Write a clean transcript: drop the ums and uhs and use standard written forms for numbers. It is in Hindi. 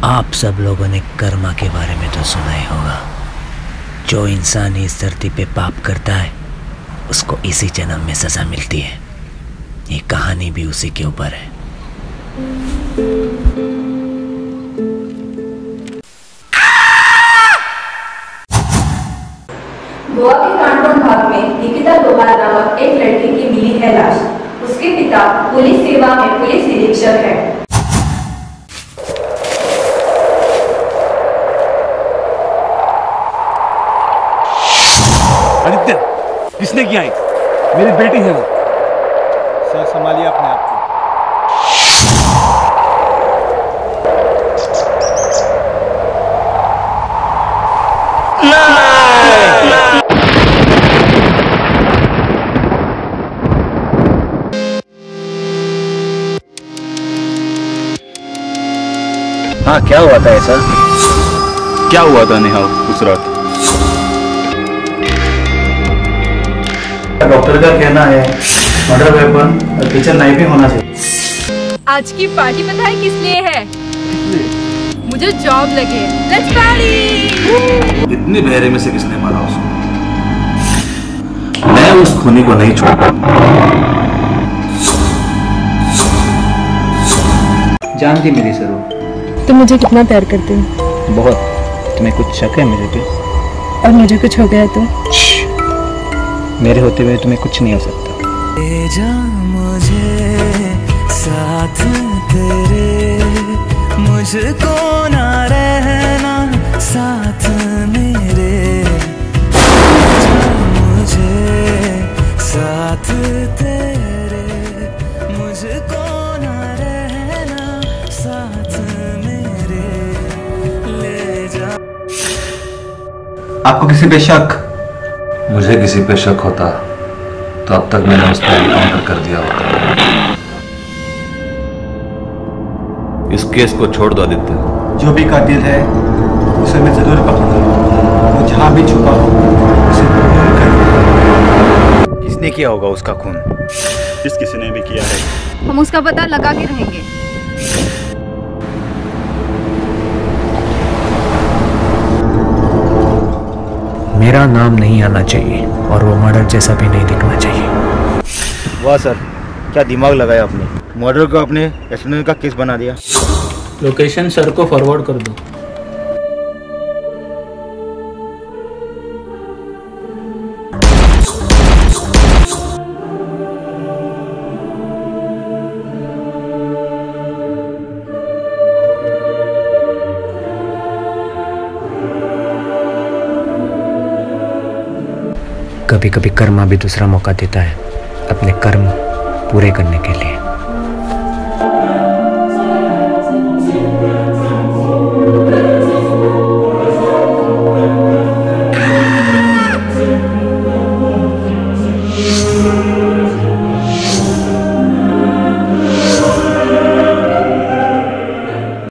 आप सब लोगों ने कर्मा के बारे में तो सुना ही होगा। जो इंसान इस धरती पे पाप करता है उसको इसी जन्म में सजा मिलती है। ये कहानी भी उसी के ऊपर है। गोवा के कांडोन भाग में निकिता लोहार नामक एक लड़की की मिली है लाश। उसके पिता पुलिस सेवा में पुलिस निरीक्षक है। आदित्य, किसने किया है? मेरी बेटी है वो। सर संभालिए अपने आप को। हाँ, क्या हुआ था ऐसा? क्या हुआ था नेहा उस रात? डॉक्टर का कहना है मर्डर वेपन और किचन नाइफ ही होना चाहिए। आज की पार्टी पता है किस लिए है? मुझे जॉब लगे। Let's party. इतने बहरे में से किसने मारा उसको? मैं उस खूनी को नहीं छोड़ता। जानती मेरी सरो, तुम मुझे कितना प्यार करते हो? बहुत। तुम्हें कुछ शक है मेरे पे? और मुझे कुछ हो गया तो? मेरे होते हुए तुम्हें कुछ नहीं हो सकता। ले जा मुझे साथ तेरे, मुझको ना रहना साथ मेरे। ले जा मुझे साथ तेरे, मुझको ना रहना साथ मेरे। ले जा। आपको किसी पे शक? मुझे किसी पे शक होता तो अब तक मैंने उस पर एनकाउंटर कर दिया होता। इस केस को छोड़ दो आदित्य। जो भी कातिल है उसे मैं जरूर पकड़ूंगा। वो जहाँ भी छुपा हो उसे जरूर करूंगा। किसने किया होगा उसका खून? जिस किसी ने भी किया है हम उसका पता लगा के रहेंगे। मेरा नाम नहीं आना चाहिए और वो मर्डर जैसा भी नहीं दिखना चाहिए। वाह सर, क्या दिमाग लगाया आपने। मर्डर को आपने एक्सीडेंट का केस बना दिया। लोकेशन सर को फॉरवर्ड कर दो। कभी कभी कर्मा भी दूसरा मौका देता है अपने कर्म पूरे करने के लिए।